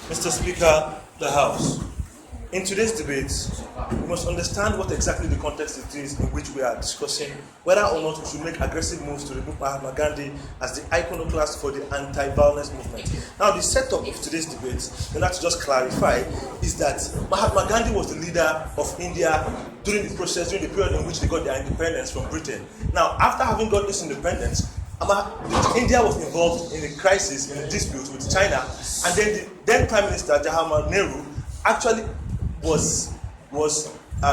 Mr. Speaker, the House. In today's debate, we must understand what exactly the context it is in which we are discussing whether or not we should make aggressive moves to remove Mahatma Gandhi as the iconoclast for the anti-violence movement. Now, the setup of today's debate, in order to just clarify, is that Mahatma Gandhi was the leader of India during the process, during the period in which they got their independence from Britain. Now, after having got this independence, India was involved in a crisis, in a dispute with China, and then the then Prime Minister Jawaharlal Nehru actually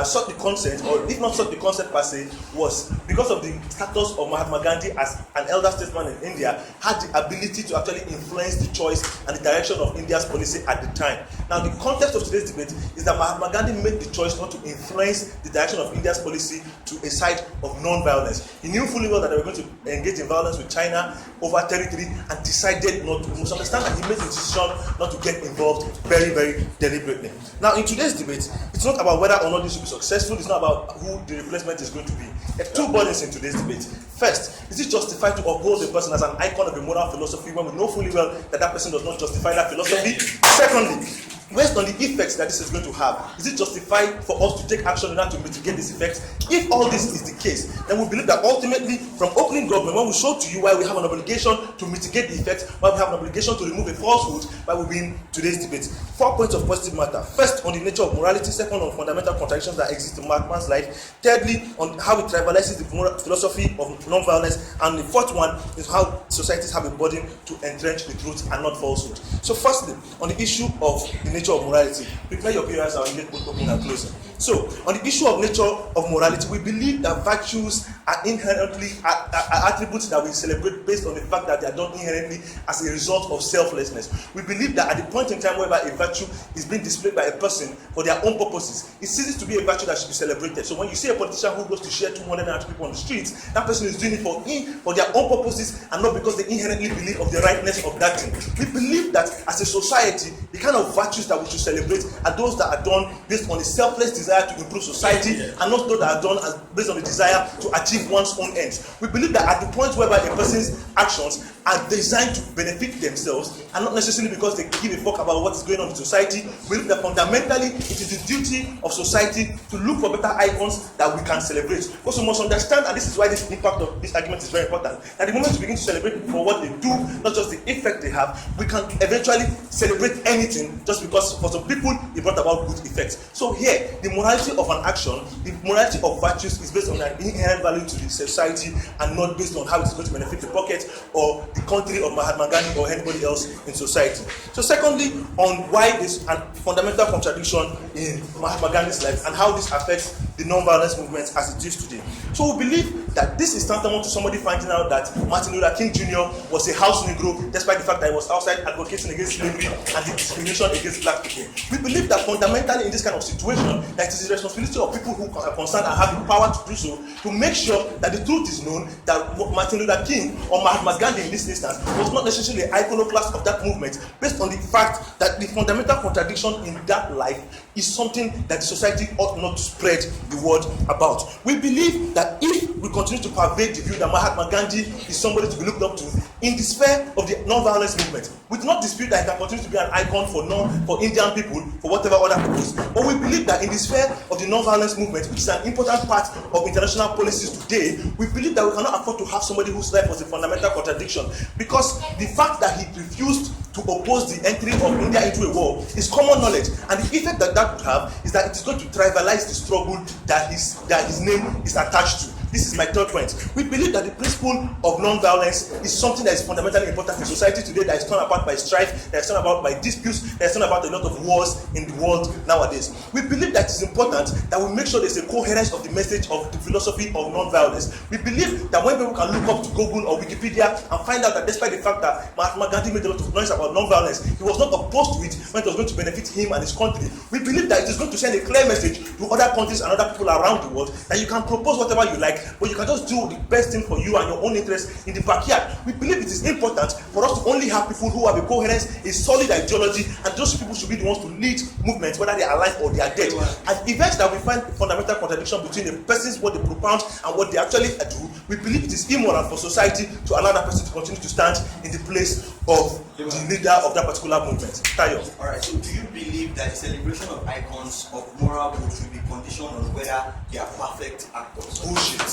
sought the consent, or if not sought the consent per se, was because of the status of Mahatma Gandhi as an elder statesman in India, had the ability to actually influence the choice and the direction of India's policy at the time. Now, the context of today's debate is that Mahatma Gandhi made the choice not to influence the direction of India's policy to a side of non-violence. He knew fully well that they were going to engage in violence with China over territory and decided not to. You must understand that he made the decision not to get involved very, very deliberately. Now, in today's debate, it's not about whether or not this will be successful. It's not about who the replacement is going to be. There are two burdens in today's debate. First, is it justified to uphold a person as an icon of a moral philosophy when we know fully well that that person does not justify that philosophy? Secondly, based on the effects that this is going to have, is it justified for us to take action in order to mitigate these effects? If all this is the case, then we believe that ultimately, from opening government, when we show to you why we have an obligation to mitigate the effects, why we have an obligation to remove a falsehood, why we begin today's debate. 4 points of positive matter. First, on the nature of morality. Second, on fundamental contradictions that exist in man's life. Thirdly, on how it trivializes the philosophy of non-violence. And the fourth one is how societies have a burden to entrench the truth and not falsehood. So firstly, on the issue of the nature of morality, prepare your parents and get both open and closing. So, on the issue of nature of morality, we believe that virtues are inherently are attributes that we celebrate based on the fact that they are done inherently as a result of selflessness. We believe that at the point in time whereby a virtue is being displayed by a person for their own purposes, it ceases to be a virtue that should be celebrated. So when you see a politician who goes to share 200 people on the streets, that person is doing it for their own purposes and not because they inherently believe of the rightness of that thing. We believe that as a society, the kind of virtues that we should celebrate are those that are done based on the selfless desire to improve society, and not those that are done based on the desire to achieve one's own ends. We believe that at the point whereby a person's actions are designed to benefit themselves and not necessarily because they give a fuck about what is going on in society, we believe that fundamentally it is the duty of society to look for better icons that we can celebrate. Because we must understand, and this is why this impact of this argument is very important, that the moment we begin to celebrate for what they do, not just the effect they have, we can eventually celebrate anything just because for some people it brought about good effects. So here, the morality of an action, the morality of virtues is based on an inherent value to the society and not based on how it is going to benefit the pocket or the country of Mahatma Gandhi or anybody else in society. So secondly, on why this and fundamental contradiction in Mahatma Gandhi's life and how this affects the non-violence movement as it is today. So we believe that this is tantamount to somebody finding out that Martin Luther King Jr. was a house Negro despite the fact that he was outside advocating against slavery and the discrimination against black people. We believe that fundamentally in this kind of situation, that it is the responsibility of people who are concerned and have the power to do so to make sure that the truth is known that Martin Luther King or Mahatma Gandhi in this instance was not necessarily an iconoclast of that movement based on the fact that the fundamental contradiction in that life is something that the society ought not to spread the word about. We believe that if we continue to pervade the view that Mahatma Gandhi is somebody to be looked up to in the sphere of the non-violence movement, we do not dispute that he can continue to be an icon for Indian people, for whatever other purpose. But we believe that in the sphere of the non-violence movement, which is an important part of international policies today, we believe that we cannot afford to have somebody whose life was a fundamental contradiction, because the fact that he refused to oppose the entry of India into a war is common knowledge, and the effect that that would have is that it is going to trivialize the struggle that his name is attached to. This is my third point. We believe that the principle of non-violence is something that is fundamentally important in society today, that is torn apart by strife, that is torn apart by disputes, that is torn apart a lot of wars in the world nowadays. We believe that it is important that we make sure there is a coherence of the message of the philosophy of non-violence. We believe that when people can look up to Google or Wikipedia and find out that despite the fact that Mahatma Gandhi made a lot of noise about non-violence, he was not opposed to it when it was going to benefit him and his country. We believe that it is going to send a clear message to other countries and other people around the world that you can propose whatever you like, but you can just do the best thing for you and your own interest in the backyard. We believe it is important for us to only have people who have a coherence, a solid ideology, and those people should be the ones to lead movements, whether they are alive or they are dead. And events that we find fundamental contradiction between the persons, what they propound and what they actually do, we believe it is immoral for society to allow that person to continue to stand in the place of the leader of that particular movement. Tayo. Alright, so do you believe that the celebration of icons of moral code should be conditioned on whether they are perfect actors? Bullshit.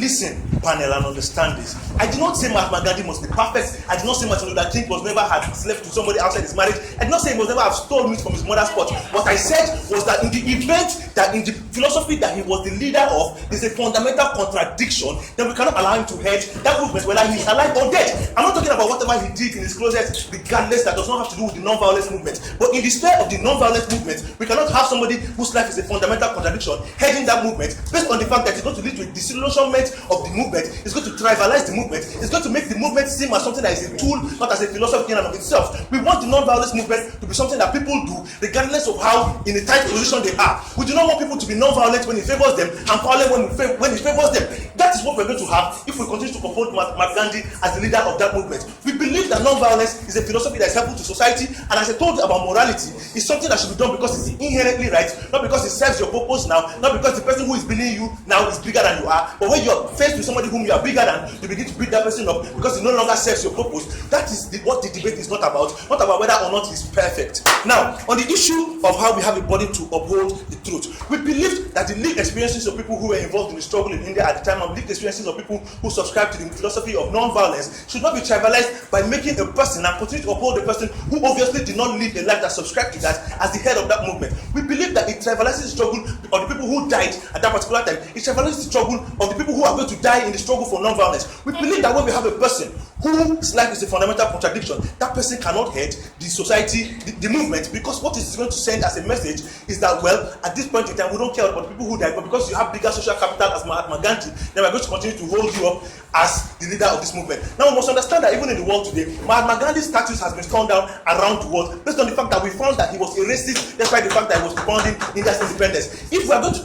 Listen, panel, and understand this. I did not say Mahatma Gandhi must be perfect. I did not say Martin Luther King must never have slept with somebody outside his marriage. I did not say he must never have stolen meat from his mother's pot. What I said was that in the event that in the philosophy that he was the leader of, there's a fundamental contradiction, then we cannot allow him to head that movement whether he's alive or dead. I'm not talking about whatever he did in his closet, regardless, that does not have to do with the non-violence movement. But in the sphere of the non-violence movement, we cannot have somebody whose life is a fundamental contradiction heading that movement based on the fact that it's going to lead to a disillusionment of the movement, it's going to trivialize the movement, it's going to make the movement seem as something that is a tool, not as a philosophy in and of itself. We want the non-violence movement to be something that people do regardless of how in a tight position they are. We do not want people to be non-violent when it favors them and violent when it favors them. That is what we're going to have if we continue to uphold Mahatma Gandhi as the leader of that movement. We believe that non-violence is a philosophy that is helpful to society, and as I told you about morality, it's something that should be done because it's inherently right, not because it serves your purpose now, not because the person who is beneath you now is bigger than you are, but when you're faced with somebody whom you are bigger than, you begin to beat that person up because it no longer serves your purpose. That is what the debate is not about whether or not he's perfect. Now, on the issue of how we have a body to uphold the truth, we believe that the lived experiences of people who were involved in the struggle in India at the time, of lived experiences of people who subscribe to the philosophy of non-violence, should not be trivialized by making a person and continue to uphold the person who obviously did not live a life that subscribed to that as the head of that movement. We believe that it trivializes the struggle of the people who died at that particular time. It trivializes the struggle of the people who are going to die in the struggle for non-violence. We believe that when we have a person whose life is a fundamental contradiction, that person cannot head the society, the movement, because what it is going to send as a message is that, well, at this point in time, we don't care about the people who died, but because you have bigger social capital as Mahatma Gandhi, then we're going to continue to hold you up as the leader of this movement. Now, we must understand that even in the world today, Mahatma Gandhi's status has been torn down around the world based on the fact that we found that he was a racist, despite the fact that he was founding India's independence. If we are going to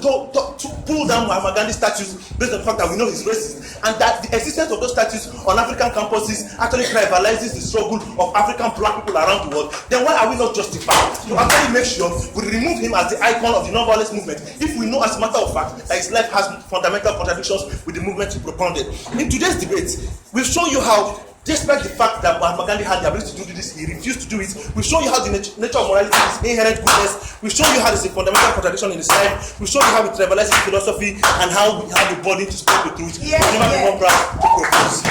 pull down Mahatma Gandhi's status based on the fact that we know he's racist, and that the existence of those statues on African campuses actually trivializes the struggle of African black people around the world, then why are we not justified to actually make sure we remove him as the icon of the non-violence movement if we know as a matter of fact that his life has fundamental contradictions with the movement he propounded? In today's debate, we've shown you how, despite the fact that Mahatma Gandhi had the ability to do this, he refused to do it. We've shown you how the nature of morality is inherent goodness. We've shown you how there's a fundamental contradiction in his life. We've shown you how it trivializes philosophy and how we have the body to speak the truth. We've never been more proud to propose.